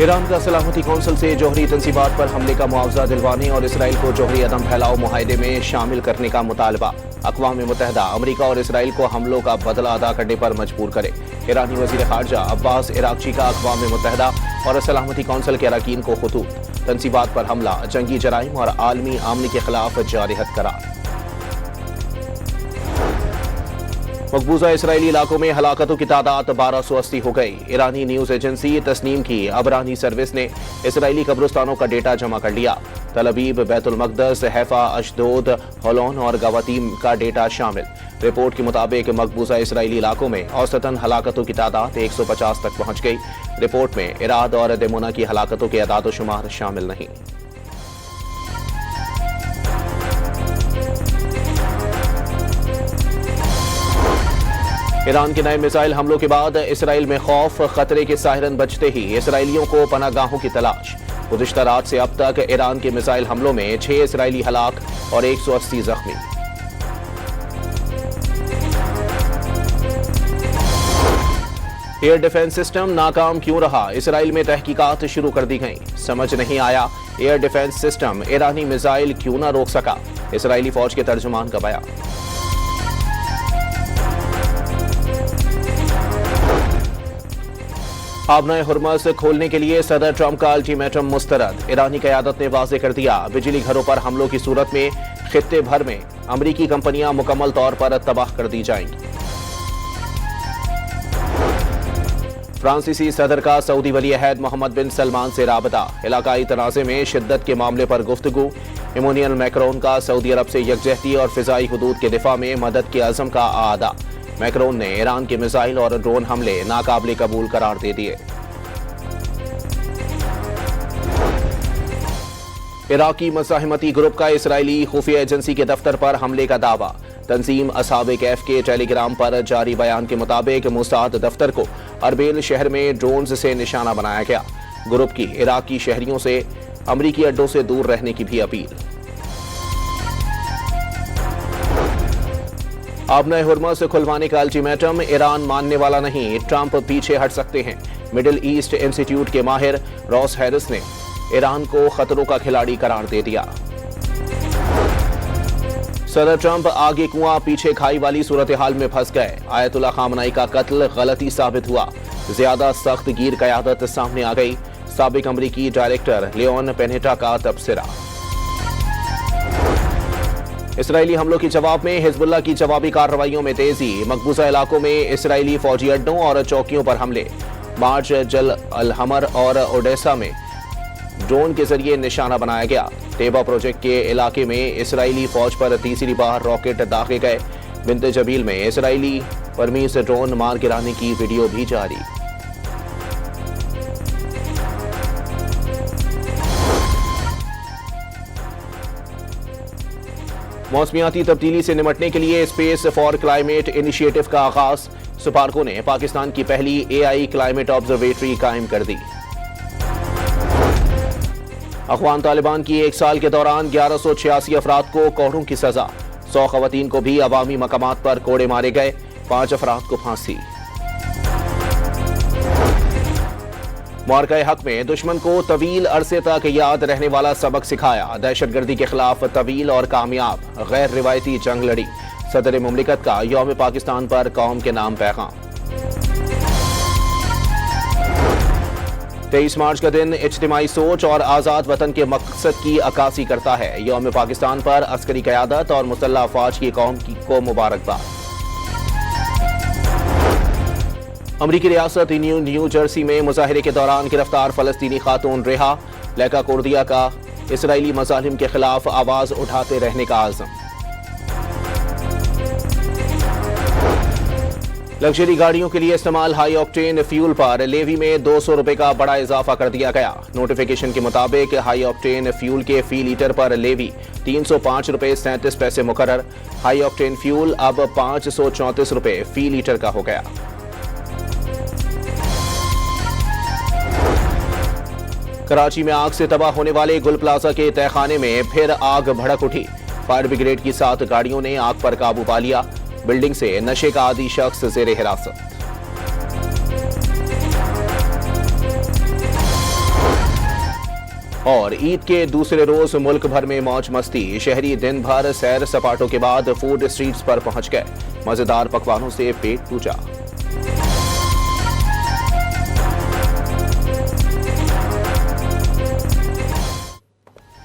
Iran का सलामती council से जौहरी तंसीबात पर हमले का मुआवजा दिलवाने और इसराइल को जौहरी अदम फैलाव मुआहदे में शामिल करने का मुतालबा। अक़वाम मुत्तहिदा अमरीका और इसराइल को हमलों का बदला अदा करने पर मजबूर करे। ईरानी वज़ीर ख़ारजा अब्बास इराक़ची का अक़वाम मुत्तहिदा और सलामती कौंसिल के अरकान को ख़ुतूत। तंसीबात पर हमला जंगी जराइम और आलमी आमनी के खिलाफ जारिहत करार। मकबूजा इसराइली इलाकों में हलाकतों की तादाद 1280 हो गई। ईरानी न्यूज एजेंसी तस्नीम की अबरानी सर्विस ने इसराइली कब्रिस्तानों का डेटा जमा कर लिया। तल अवीव, बैतुल मक़दस, हैफा, अशदोद, होलोन और गवातीम का डेटा शामिल। रिपोर्ट के मुताबिक मकबूजा इसराइली इलाकों में औसतन हलाकतों की तादाद 150 तक पहुंच गई। रिपोर्ट में इराद और देमुना की हलाकतों के अदाद शुमार शामिल नहीं। ईरान के नए मिसाइल हमलों के बाद इसराइल में खौफ, खतरे के सायरन बजते ही इसराइलियों को पनाहगाहों की तलाश। गुज़िश्ता रात से अब तक ईरान के मिसाइल हमलों में 6 इसराइली हलाक और 180 जख्मी। एयर डिफेंस सिस्टम नाकाम क्यों रहा? इसराइल में तहकीकात शुरू कर दी गई। समझ नहीं आया एयर डिफेंस सिस्टम ईरानी मिसाइल क्यों ना रोक सका। इसराइली फौज के तर्जुमान का बयान। आबनाए हुर्मज़ खोलने के लिए सदर ट्रंप का अल्टीमेटम मुस्तरद। ईरानी क़यादत ने वाज़ेह कर दिया, बिजली घरों पर हमलों की सूरत में खित्ते भर में अमरीकी कंपनियां मुकम्मल तौर पर तबाह कर दी जाएंगी। फ्रांसीसी सदर का सऊदी वली अहद मोहम्मद बिन सलमान से राबता। इलाकाई तनाज़े में शिद्दत के मामले पर गुफ्तगू। इमैनुअल मैक्रोन का सऊदी अरब से यकजहती और फ़िज़ाई हुदूद के दिफा में मदद के अज़म का आदा। मैक्रोन ने ईरान के मिसाइल और ड्रोन हमले नाकाबिले कबूल करार दे दिए। इराकी मज़ाहिमती ग्रुप का इसराइली खुफिया एजेंसी के दफ्तर पर हमले का दावा। तंजीम असहाबे कैफ के टेलीग्राम पर जारी बयान के मुताबिक मुसाद दफ्तर को अरबेल शहर में ड्रोन्स से निशाना बनाया गया। ग्रुप की इराकी शहरियों से अमरीकी अड्डों से दूर रहने की भी अपील। आबनाए हुर्मज़ खुलवाने का अल्टीमेटम ईरान मानने वाला नहीं, ट्रंप पीछे हट सकते हैं। मिडिल ईस्ट इंस्टीट्यूट के माहिर रॉस हैरिस ने ईरान को खतरों का खिलाड़ी करार दे दिया। सदर ट्रंप आगे कुआं पीछे खाई वाली सूरत हाल में फंस गए। आयतुल्ला खामनाई का कत्ल गलती साबित हुआ। ज्यादा सख्त गिर क़यादत सामने आ गई। साबिक अमरीकी डायरेक्टर लियोन पेनेटा का तबसरा। इसराइली हमलों के जवाब में हिजबुल्लाह की जवाबी कार्रवाइयों में तेजी। मकबूजा इलाकों में इसराइली फौजी अड्डों और चौकियों पर हमले। मार्च जल अल हमर और ओडेसा में ड्रोन के जरिए निशाना बनाया गया। तेबा प्रोजेक्ट के इलाके में इसराइली फौज पर तीसरी बार रॉकेट दागे गए। बिंत जबील में इसराइली परमीज ड्रोन मार गिराने की वीडियो भी जारी। मौसमियाती तब्दीली से निपटने के लिए स्पेस फॉर क्लाइमेट इनिशिएटिव का आगाज। सुपार्को ने पाकिस्तान की पहली AI क्लाइमेट ऑब्जर्वेटरी कायम कर दी। अफगान तालिबान की 1 साल के दौरान 1186 अफराद को कोड़ों की सजा। 100 खवातीन को भी अवामी मकामात पर कोड़े मारे गए। 5 अफराद को फांसी। मार्का हक में दुश्मन को तवील अरसे तक याद रहने वाला सबक सिखाया। दहशतगर्दी के खिलाफ तवील और कामयाब गैर रिवायती जंग लड़ी। सदर मुमलिकत का यौम पाकिस्तान पर कौम के नाम पैगाम। 23 मार्च का दिन इज्तिमाई सोच और आज़ाद वतन के मकसद की अक्कासी करता है। यौम पाकिस्तान पर अस्करी क़यादत और मुसल्लह अफ़वाज की कौम को मुबारकबाद। अमरीकी रियासत न्यू जर्सी में मुजाहिरे के दौरान गिरफ्तार फ़लस्तीनी खातून रिहा। लैका कुर्दिया का इसराइली मज़ालिम के खिलाफ आवाज़ उठाते रहने का आज़म। लग्जरी गाड़ियों के लिए इस्तेमाल हाई ऑक्टेन फ्यूल पर लेवी में 200 रुपए का बड़ा इजाफा कर दिया गया। नोटिफिकेशन के मुताबिक हाई ऑक्टेन फ्यूल के फी लीटर पर लेवी 305 रुपए 37 पैसे मुकर्रर। हाई ऑक्टेन फ्यूल अब 534 रुपए फी लीटर का हो गया। कराची में आग से तबाह होने वाले गुल प्लाजा के तहखाने में फिर आग भड़क उठी। फायर ब्रिगेड की 7 गाड़ियों ने आग पर काबू पा लिया। बिल्डिंग से नशे का आदी शख्स जेर हिरासत। और ईद के दूसरे रोज मुल्क भर में मौज मस्ती। शहरी दिन भर सैर सपाटों के बाद फूड स्ट्रीट्स पर पहुंच गए। मजेदार पकवानों से पेट पूजा।